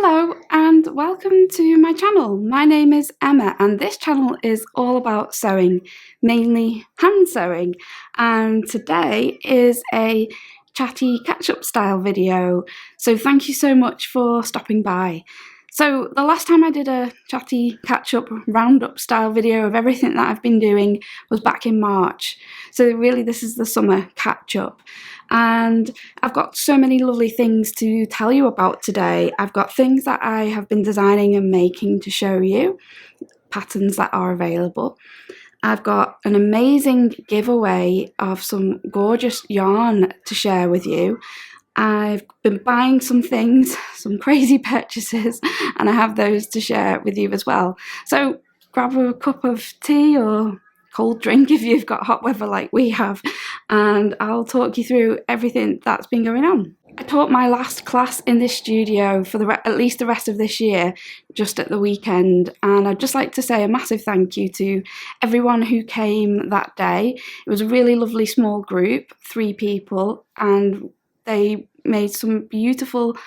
Hello and welcome to my channel. My name is Emma and this channel is all about sewing, mainly hand sewing, and today is a chatty catch-up style video, so thank you so much for stopping by. So the last time I did a chatty catch-up roundup style video of everything that I've been doing was back in March, so really this is the summer catch-up. And I've got so many lovely things to tell you about today. I've got things that I have been designing and making to show you, patterns that are available. I've got an amazing giveaway of some gorgeous yarn to share with you. I've been buying some things, some crazy purchases, and I have those to share with you as well. So grab a cup of tea or cold drink if you've got hot weather like we have, and I'll talk you through everything that's been going on. I taught my last class in this studio for at least the rest of this year, just at the weekend, and I'd just like to say a massive thank you to everyone who came that day. It was a really lovely small group, 3 people, and they made some beautiful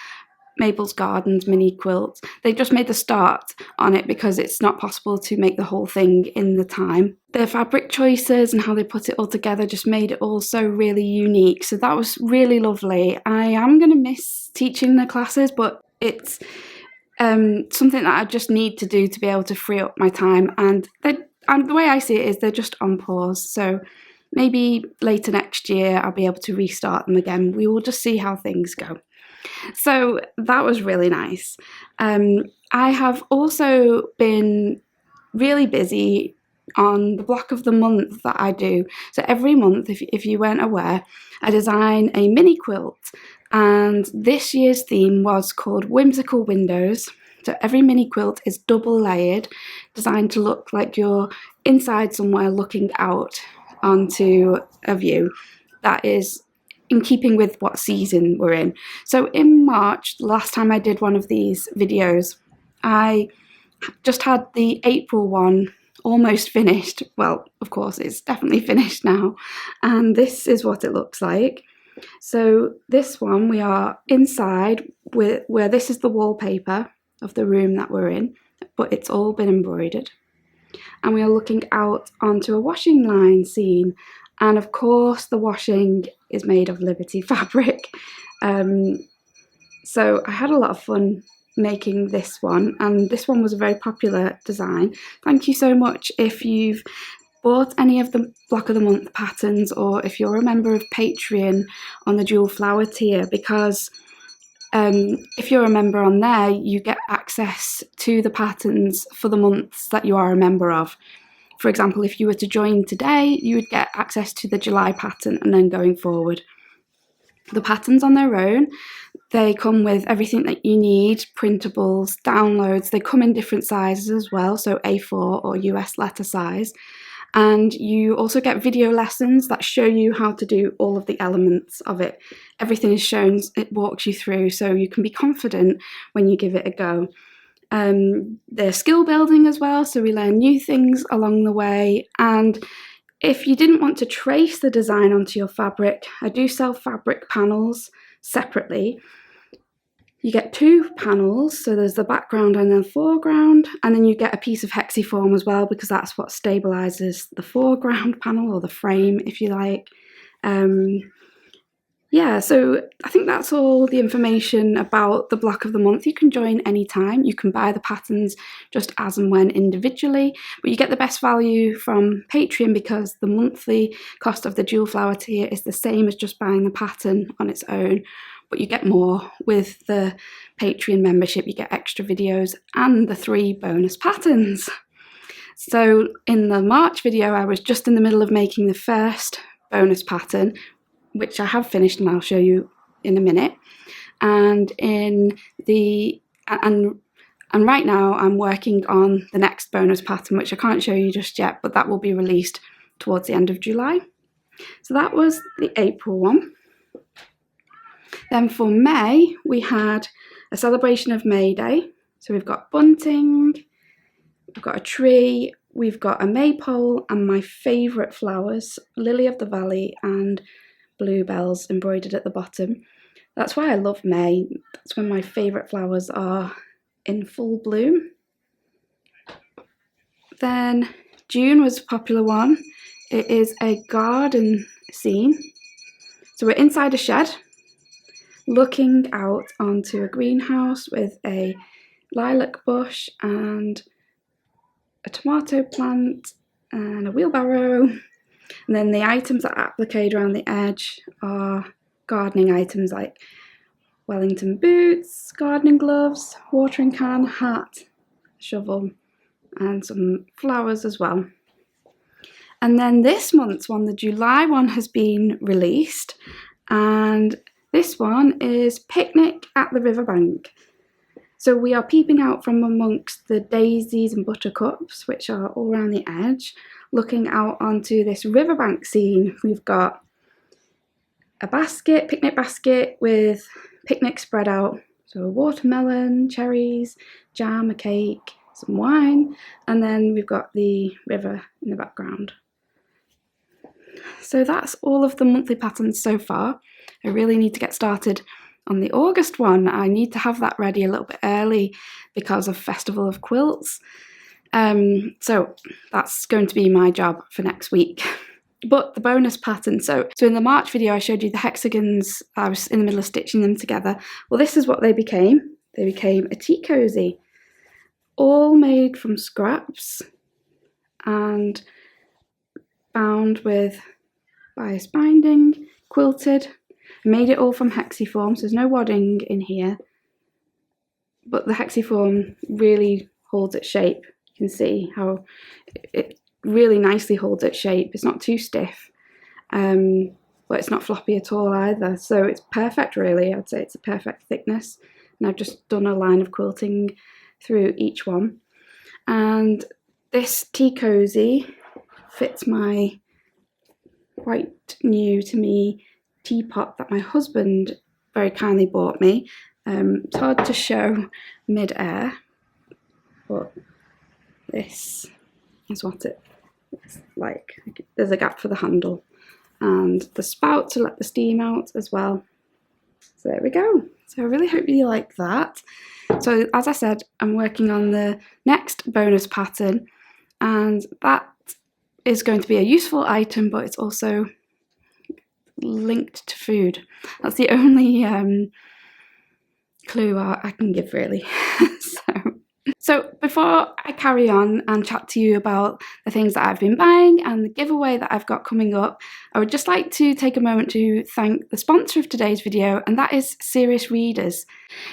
Mabel's Gardens mini quilts. They just made the start on it because it's not possible to make the whole thing in the time. Their fabric choices and how they put it all together just made it all so really unique. So that was really lovely. I am going to miss teaching the classes, but it's something that I just need to do to be able to free up my time. And the way I see it is they're just on pause. So maybe later next year I'll be able to restart them again. We will just see how things go. So that was really nice. I have also been really busy on the block of the month that I do. So every month, if you weren't aware, I design a mini quilt, and this year's theme was called Whimsical Windows. So every mini quilt is double layered, designed to look like you're inside somewhere looking out onto a view that is in keeping with what season we're in. So in March, the last time I did one of these videos, I just had the April one almost finished. Well, of course, it's definitely finished now. And this is what it looks like. So this one, we are inside where this is the wallpaper of the room that we're in, but it's all been embroidered. And we are looking out onto a washing line scene. And of course, the washing is made of Liberty fabric. So I had a lot of fun making this one, and this one was a very popular design. Thank you so much if you've bought any of the Block of the Month patterns, or if you're a member of Patreon on the Jewel Flower tier, because if you're a member on there, you get access to the patterns for the months that you are a member of. For example, if you were to join today, you would get access to the July pattern, and then going forward. The patterns on their own, they come with everything that you need, printables, downloads. They come in different sizes as well, so A4 or US letter size. And you also get video lessons that show you how to do all of the elements of it. Everything is shown, it walks you through, so you can be confident when you give it a go. They're skill building as well, so we learn new things along the way. And if you didn't want to trace the design onto your fabric, I do sell fabric panels separately. You get 2 panels, so there's the background and the foreground, and then you get a piece of hexiform as well, because that's what stabilizes the foreground panel, or the frame if you like. Yeah, so I think that's all the information about the Block of the Month. You can join anytime. You can buy the patterns just as and when individually, but you get the best value from Patreon because the monthly cost of the Jewel Flower tier is the same as just buying the pattern on its own, but you get more with the Patreon membership. You get extra videos and the 3 bonus patterns. So in the March video, I was just in the middle of making the first bonus pattern, which I have finished and I'll show you in a minute. And right now I'm working on the next bonus pattern, which I can't show you just yet, but that will be released towards the end of July. So that was the April one. Then for May, we had a celebration of May Day. So we've got bunting, we've got a tree, we've got a maypole, and my favourite flowers, lily of the valley and bluebells embroidered at the bottom. That's why I love May. That's when my favourite flowers are in full bloom. Then June was a popular one. It is a garden scene. So we're inside a shed, looking out onto a greenhouse with a lilac bush and a tomato plant and a wheelbarrow. And then the items that are appliqued around the edge are gardening items like Wellington boots, gardening gloves, watering can, hat, shovel, and some flowers as well. And then this month's one, the July one, has been released, and this one is Picnic at the Riverbank. So we are peeping out from amongst the daisies and buttercups, which are all around the edge, looking out onto this riverbank scene. We've got a basket, picnic basket with picnic spread out. So watermelon, cherries, jam, a cake, some wine, and then we've got the river in the background. So that's all of the monthly patterns so far. I really need to get started on the August one. I need to have that ready a little bit early because of Festival of Quilts. So that's going to be my job for next week. But the bonus pattern, so in the March video I showed you the hexagons. I was in the middle of stitching them together. Well, this is what they became. They became a tea cozy, all made from scraps and bound with bias binding, quilted. I made it all from hexiform, so there's no wadding in here, but the hexiform really holds its shape. You can see how it really nicely holds its shape. It's not too stiff, but it's not floppy at all either, so it's perfect really. I'd say it's a perfect thickness, and I've just done a line of quilting through each one. And this tea cozy fits my quite new to me teapot that my husband very kindly bought me. It's hard to show mid-air, but this is what it's like. There's a gap for the handle and the spout to let the steam out as well. So there we go. So I really hope you like that. So as I said, I'm working on the next bonus pattern, and that is going to be a useful item, but it's also linked to food. That's the only clue I can give really. So before I carry on and chat to you about the things that I've been buying and the giveaway that I've got coming up, I would just like to take a moment to thank the sponsor of today's video, and that is Serious Readers.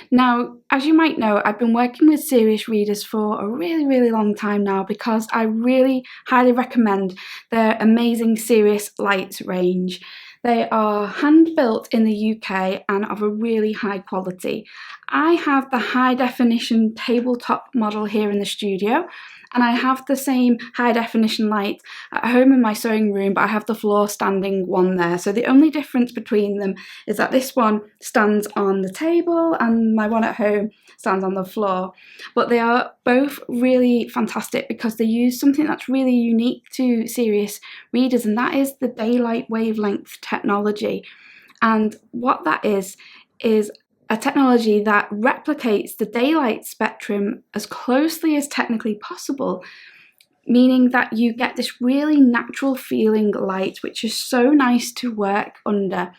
Now, as you might know, I've been working with Serious Readers for a really long time now because I really highly recommend their amazing Serious Lights range. They are hand-built in the UK and of a really high quality. I have the high definition tabletop model here in the studio, and I have the same high definition light at home in my sewing room, but I have the floor standing one there. So the only difference between them is that this one stands on the table and my one at home stands on the floor. But they are both really fantastic because they use something that's really unique to Serious Readers, and that is the daylight wavelength technology. And what that is a technology that replicates the daylight spectrum as closely as technically possible, meaning that you get this really natural feeling light, which is so nice to work under.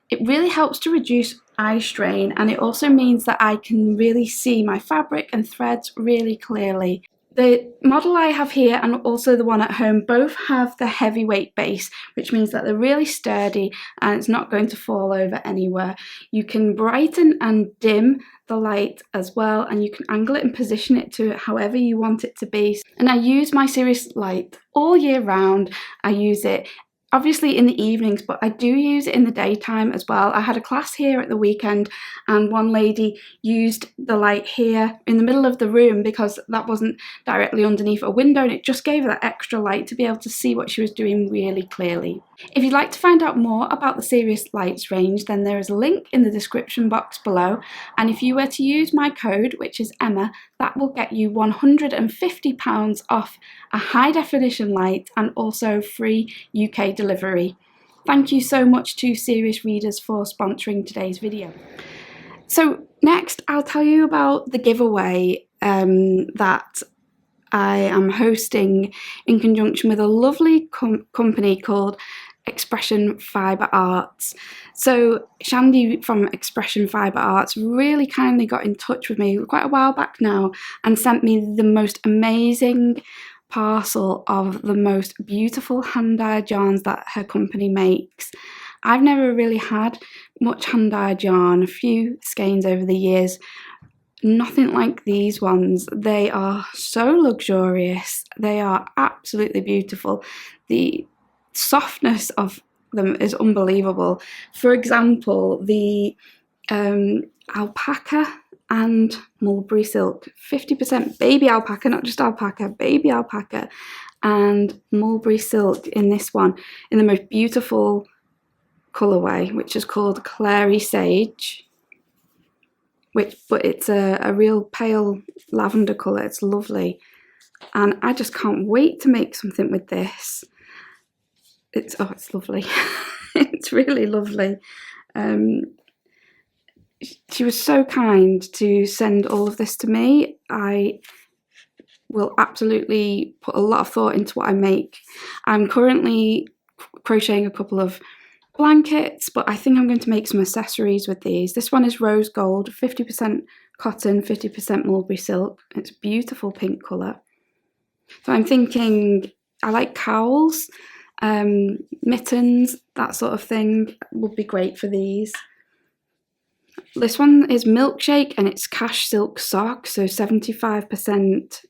It really helps to reduce eye strain, and it also means that I can really see my fabric and threads really clearly. The model I have here and also the one at home both have the heavyweight base, which means that they're really sturdy and it's not going to fall over anywhere. You can brighten and dim the light as well, and you can angle it and position it to however you want it to be. And I use my Serious light all year round. I use it obviously in the evenings, but I do use it in the daytime as well. I had a class here at the weekend and one lady used the light here in the middle of the room because that wasn't directly underneath a window, and it just gave her that extra light to be able to see what she was doing really clearly. If you'd like to find out more about the Serious Lights range, then there is a link in the description box below, and if you were to use my code, which is Emma, that will get you £150 off a high definition light and also free UK delivery. Thank you so much to Serious Readers for sponsoring today's video. So next I'll tell you about the giveaway that I am hosting in conjunction with a lovely company called Expression Fibre Arts. So Chandi from Expression Fibre Arts really kindly got in touch with me quite a while back now and sent me the most amazing parcel of the most beautiful hand-dyed yarns that her company makes. I've never really had much hand-dyed yarn, a few skeins over the years, nothing like these ones. They are so luxurious, they are absolutely beautiful. The softness of them is unbelievable. For example, the alpaca and mulberry silk, 50% baby alpaca, not just alpaca, baby alpaca and mulberry silk in this one, in the most beautiful colourway, which is called Clary Sage, but it's a real pale lavender colour. It's lovely, and I just can't wait to make something with this. It's lovely. It's really lovely. She was so kind to send all of this to me. I will absolutely put a lot of thought into what I make. I'm currently crocheting a couple of blankets, but I think I'm going to make some accessories with these. This one is rose gold, 50% cotton, 50% mulberry silk. It's a beautiful pink colour. So I'm thinking, I like cowls, mittens, that sort of thing would be great for these. This one is milkshake and it's cash silk sock, so 75%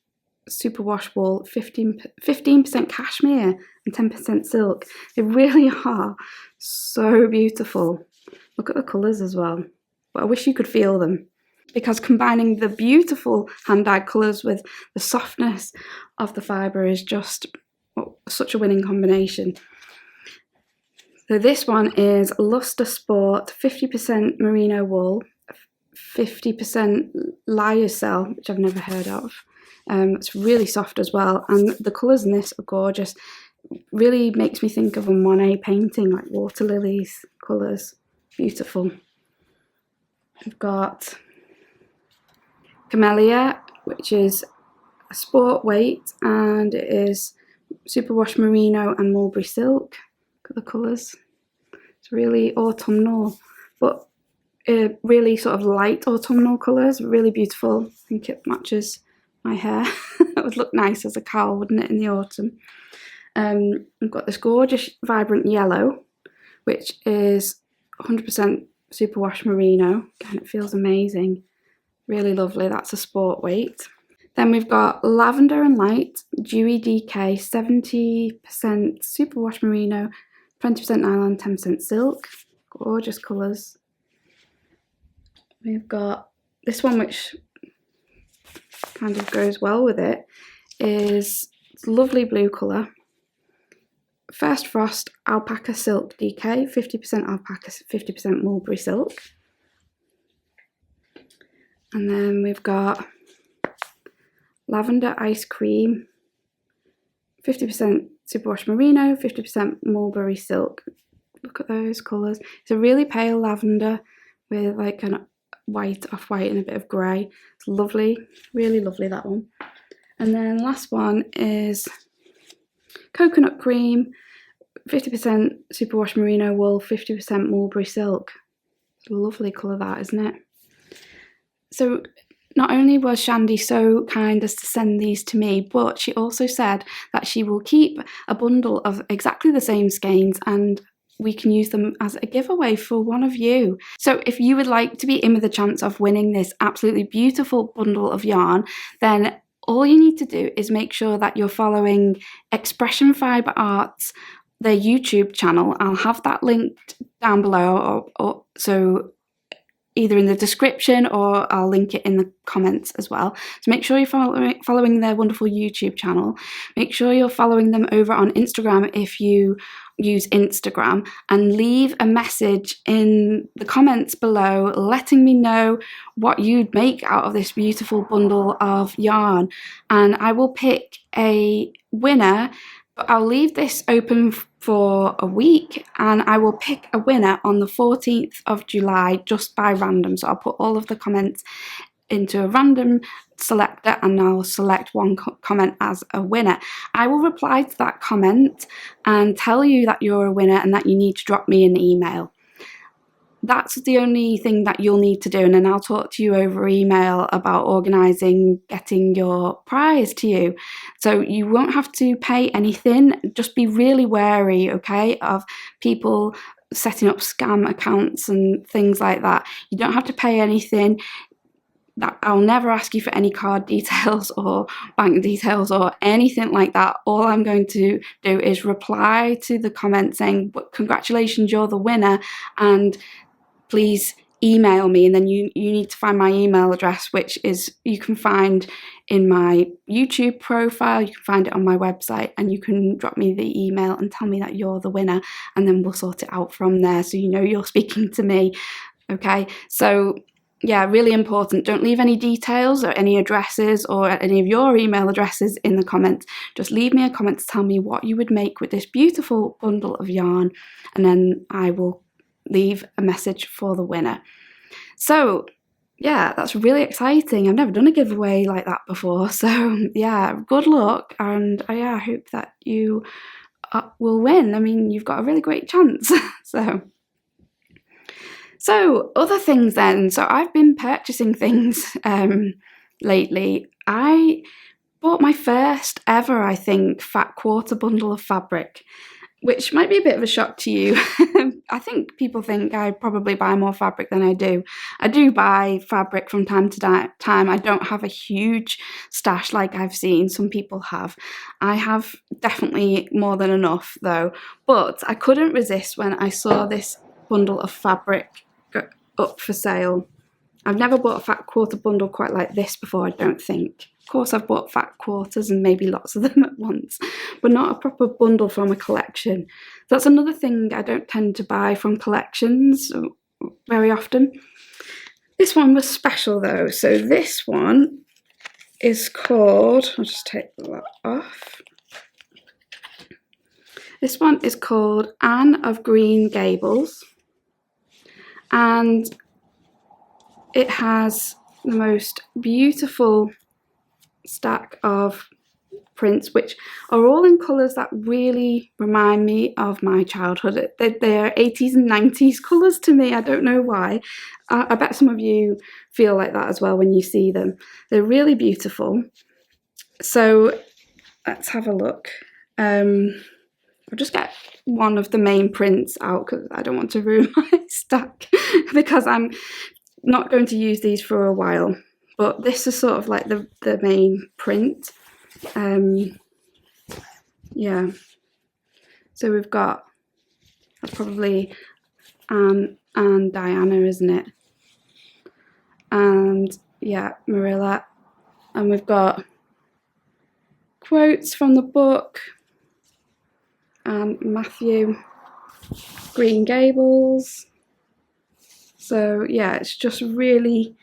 superwash wool, 15% cashmere and 10% silk. They really are so beautiful. Look at the colours as well, but I wish you could feel them, because combining the beautiful hand-dyed colours with the softness of the fibre is just such a winning combination. So this one is Luster Sport, 50% merino wool, 50% lyocell, which I've never heard of. It's really soft as well, and the colours in this are gorgeous. Really makes me think of a Monet painting, like water lilies colours. Beautiful. We've got Camellia, which is a sport weight, and it is superwash merino and mulberry silk. Look at the colours. It's really autumnal, but really sort of light autumnal colours. Really beautiful. I think it matches my hair. It would look nice as a cowl, wouldn't it, in the autumn? We've got this gorgeous vibrant yellow, which is 100% superwash merino. Again, it feels amazing. Really lovely. That's a sport weight. Then we've got lavender and light, dewy DK, 70% superwash merino, 20% nylon, 10% silk. Gorgeous colours. We've got this one, which kind of goes well with it, is lovely blue colour. First Frost alpaca silk DK, 50% alpaca, 50% mulberry silk. And then we've got lavender ice cream, 50% superwash merino, 50% mulberry silk. Look at those colours. It's a really pale lavender with like a white, off-white and a bit of grey. It's lovely, really lovely, that one. And then last one is coconut cream, 50% superwash merino wool, 50% mulberry silk. It's a lovely colour, that, isn't it? So not only was Chandi so kind as to send these to me, but she also said that she will keep a bundle of exactly the same skeins and we can use them as a giveaway for one of you. So if you would like to be in with a chance of winning this absolutely beautiful bundle of yarn, then all you need to do is make sure that you're following Expression Fibre Arts, their YouTube channel. I'll have that linked down below, or so either in the description or I'll link it in the comments as well. So make sure you're following their wonderful YouTube channel. Make sure you're following them over on Instagram if you use Instagram, and leave a message in the comments below letting me know what you'd make out of this beautiful bundle of yarn, and I will pick a winner But I'll leave this open for a week, and I will pick a winner on the 14th of July just by random. So I'll put all of the comments into a random selector, and I'll select one comment as a winner. I will reply to that comment and tell you that you're a winner and that you need to drop me an email. That's the only thing that you'll need to do, and then I'll talk to you over email about organising getting your prize to you. So you won't have to pay anything. Just be really wary, okay, of people setting up scam accounts and things like that. You don't have to pay anything. I'll never ask you for any card details or bank details or anything like that. All I'm going to do is reply to the comment saying, congratulations, you're the winner, and please email me. And then you need to find my email address, which is you can find in my YouTube profile, you can find it on my website, and you can drop me the email and tell me that you're the winner, and then we'll sort it out from there, so you know you're speaking to me. Okay, so yeah, really important. Don't leave any details or any addresses or any of your email addresses in the comments. Just leave me a comment to tell me what you would make with this beautiful bundle of yarn, and then I will leave a message for the winner. So yeah, that's really exciting. I've never done a giveaway like that before. So yeah, good luck, and I hope that you will win. I mean, you've got a really great chance. So other things then. So I've been purchasing things lately. I bought my first ever, I think, fat quarter bundle of fabric, which might be a bit of a shock to you. I think people think I probably buy more fabric than I do. I do buy fabric from time to time. I don't have a huge stash like I've seen some people have. I have definitely more than enough though. But I couldn't resist when I saw this bundle of fabric up for sale. I've never bought a fat quarter bundle quite like this before, I don't think. Of course, I've bought fat quarters and maybe lots of them at once, but not a proper bundle from a collection. That's another thing I don't tend to buy from collections very often. This one was special though. So this one is called, I'll just take that off. This one is called Anne of Green Gables, and it has the most beautiful stack of prints, which are all in colours that really remind me of my childhood. They're 80s and 90s colours to me. I don't know why. I bet some of you feel like that as well when you see them. They're really beautiful. So let's have a look. I'll just get one of the main prints out because I don't want to ruin my stack because I'm not going to use these for a while. But this is sort of like the main print. Yeah. So we've got probably Anne and Diana, isn't it? And yeah, Marilla. And we've got quotes from the book. And Matthew, Green Gables. So yeah, it's just really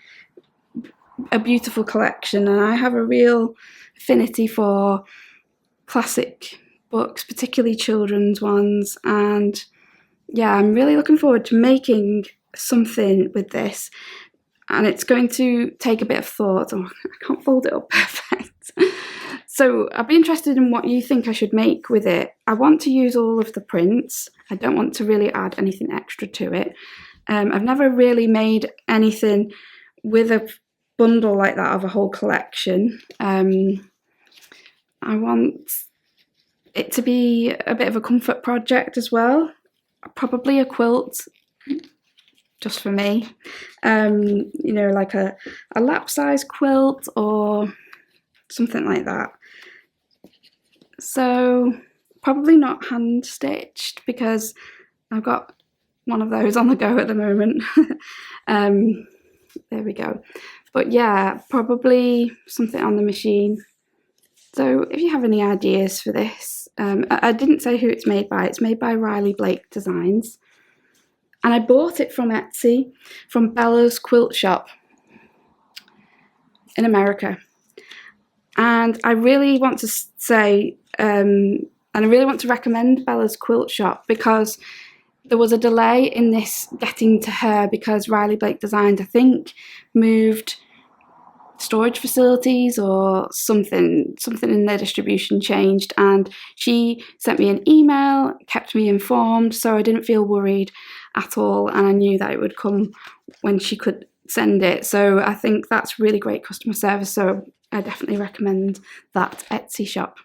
a beautiful collection, and I have a real affinity for classic books, particularly children's ones, and yeah, I'm really looking forward to making something with this, and it's going to take a bit of thought. Oh, I can't fold it up perfect. So I'd be interested in what you think I should make with it. I want to use all of the prints. I don't want to really add anything extra to it. I've never really made anything with a bundle like that of a whole collection. I want it to be a bit of a comfort project as well. Probably a quilt, just for me. You know, like a lap size quilt or something like that. So probably not hand stitched because I've got one of those on the go at the moment. There we go. But yeah, probably something on the machine. So if you have any ideas for this, I didn't say who it's made by. It's made by Riley Blake Designs. And I bought it from Etsy, from Bella's Quilt Shop in America. And I really want to say And I really want to recommend Bella's Quilt Shop because there was a delay in this getting to her because Riley Blake Designs, I think, moved storage facilities or something in their distribution changed, and she sent me an email, kept me informed, so I didn't feel worried at all, and I knew that it would come when she could send it. So I think that's really great customer service, so I definitely recommend that Etsy shop.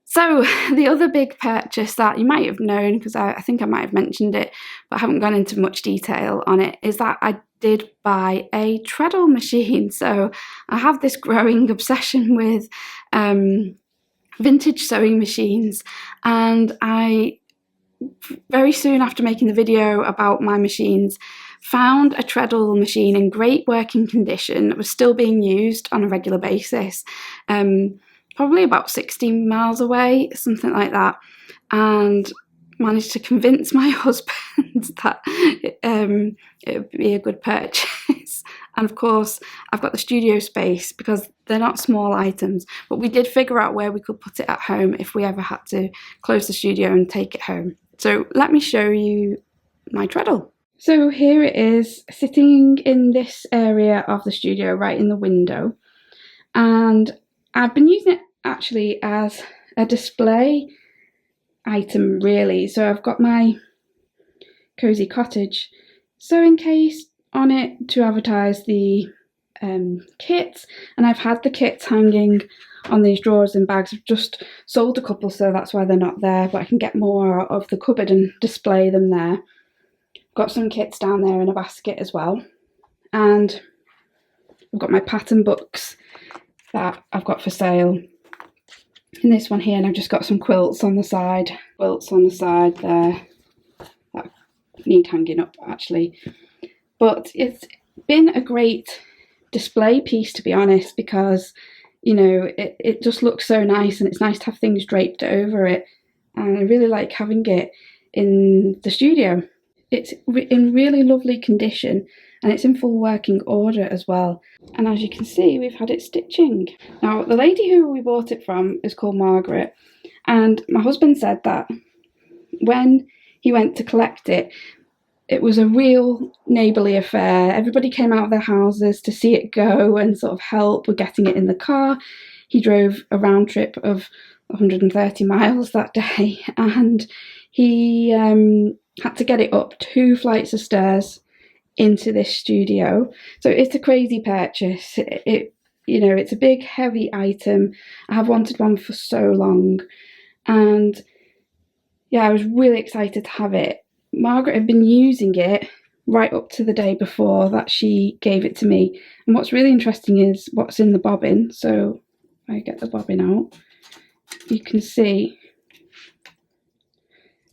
So the other big purchase that you might have known, because I think I might have mentioned it, but I haven't gone into much detail on it, is that I did buy a treadle machine. So I have this growing obsession with vintage sewing machines, and I, very soon after making the video about my machines, found a treadle machine in great working condition that was still being used on a regular basis. Probably about 16 miles away, something like that, and managed to convince my husband that it would be a good purchase. And of course, I've got the studio space because they're not small items, but we did figure out where we could put it at home if we ever had to close the studio and take it home. So let me show you my treadle. So here it is, sitting in this area of the studio, right in the window, and I've been using it actually as a display item, really. So I've got my Cozy Cottage sewing case on it to advertise the kits, and I've had the kits hanging on these drawers and bags. I've just sold a couple, so that's why they're not there, but I can get more out of the cupboard and display them there. Got some kits down there in a basket as well, and I've got my pattern books that I've got for sale in this one here, and I've just got some quilts on the side there that need hanging up actually. But it's been a great display piece, to be honest, because you know it just looks so nice, and it's nice to have things draped over it, and I really like having it in the studio. It's in really lovely condition, and it's in full working order as well. And as you can see, we've had it stitching. Now, the lady who we bought it from is called Margaret, and my husband said that when he went to collect it, it was a real neighbourly affair. Everybody came out of their houses to see it go and sort of help with getting it in the car. He drove a round trip of 130 miles that day, and he had to get it up 2 flights of stairs into this studio. So it's a crazy purchase. It's a big heavy item. I have wanted one for so long, and yeah, I was really excited to have it. Margaret had been using it right up to the day before that she gave it to me, and what's really interesting is what's in the bobbin. So if I get the bobbin out, you can see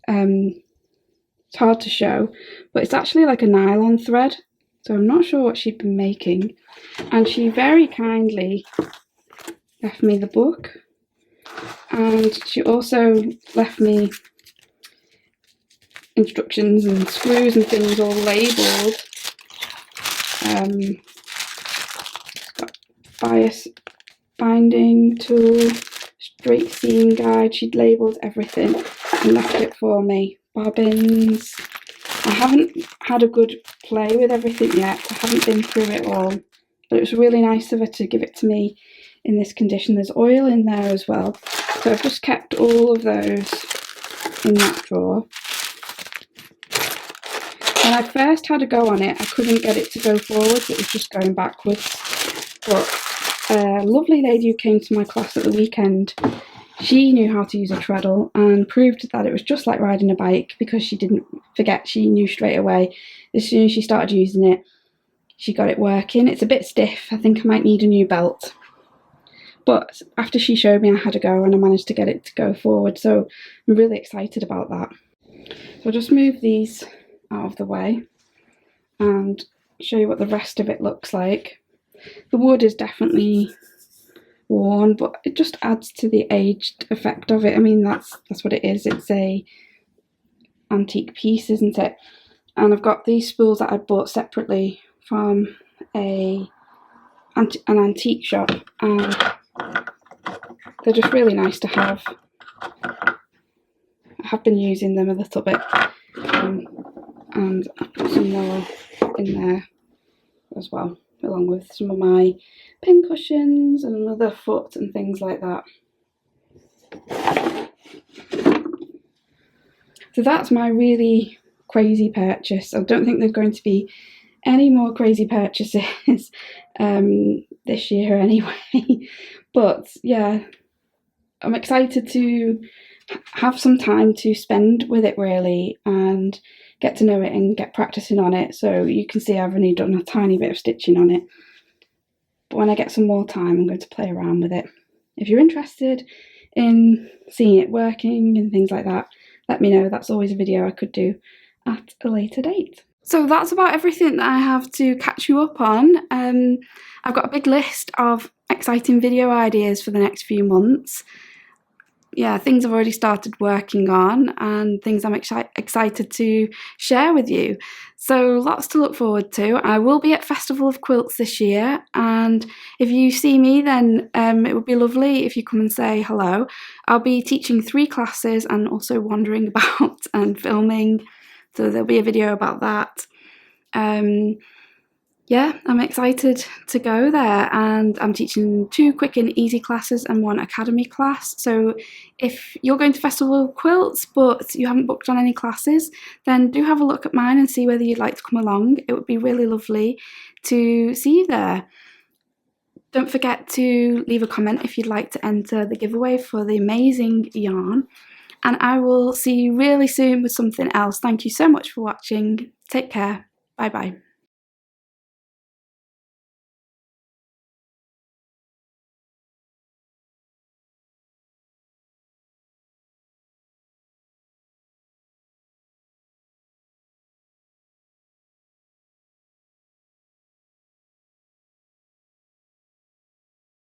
it's hard to show, but it's actually like a nylon thread, so I'm not sure what she'd been making. And she very kindly left me the book, and she also left me instructions and screws and things all labelled. Got bias binding tool, straight seam guide. She'd labelled everything and left it for me. Bobbins. I haven't had a good play with everything yet. I haven't been through it all, but it was really nice of her to give it to me in this condition. There's oil in there as well, so I've just kept all of those in that drawer. When I first had a go on it, I couldn't get it to go forwards, it was just going backwards. But a lovely lady who came to my class at the weekend, she knew how to use a treadle and proved that it was just like riding a bike, because she didn't forget. She knew straight away. As soon as she started using it, she got it working. It's a bit stiff. I think I might need a new belt. But after she showed me, I had a go and I managed to get it to go forward. So I'm really excited about that. So I'll just move these out of the way and show you what the rest of it looks like. The wood is definitely worn, but it just adds to the aged effect of it. I mean, that's what it is. It's a antique piece, isn't it? And I've got these spools that I bought separately from an antique shop, and they're just really nice to have. have been using them a little bit, and I've got some more in there as well, along with some of my pin cushions and another foot and things like that. So that's my really crazy purchase. I don't think there's going to be any more crazy purchases this year anyway. But yeah, I'm excited to have some time to spend with it really and get to know it and get practicing on it. So you can see I've only done a tiny bit of stitching on it. But when I get some more time, I'm going to play around with it. If you're interested in seeing it working and things like that, let me know. That's always a video I could do at a later date. So that's about everything that I have to catch you up on. I've got a big list of exciting video ideas for the next few months. Yeah, things I've already started working on and things I'm excited to share with you. So lots to look forward to. I will be at Festival of Quilts this year, and if you see me then it would be lovely if you come and say hello. I'll be teaching 3 classes and also wandering about and filming, so there'll be a video about that. Yeah, I'm excited to go there, and I'm teaching 2 quick and easy classes and 1 academy class. So if you're going to Festival of Quilts but you haven't booked on any classes, then do have a look at mine and see whether you'd like to come along. It would be really lovely to see you there. Don't forget to leave a comment if you'd like to enter the giveaway for the amazing yarn. And I will see you really soon with something else. Thank you so much for watching. Take care. Bye bye.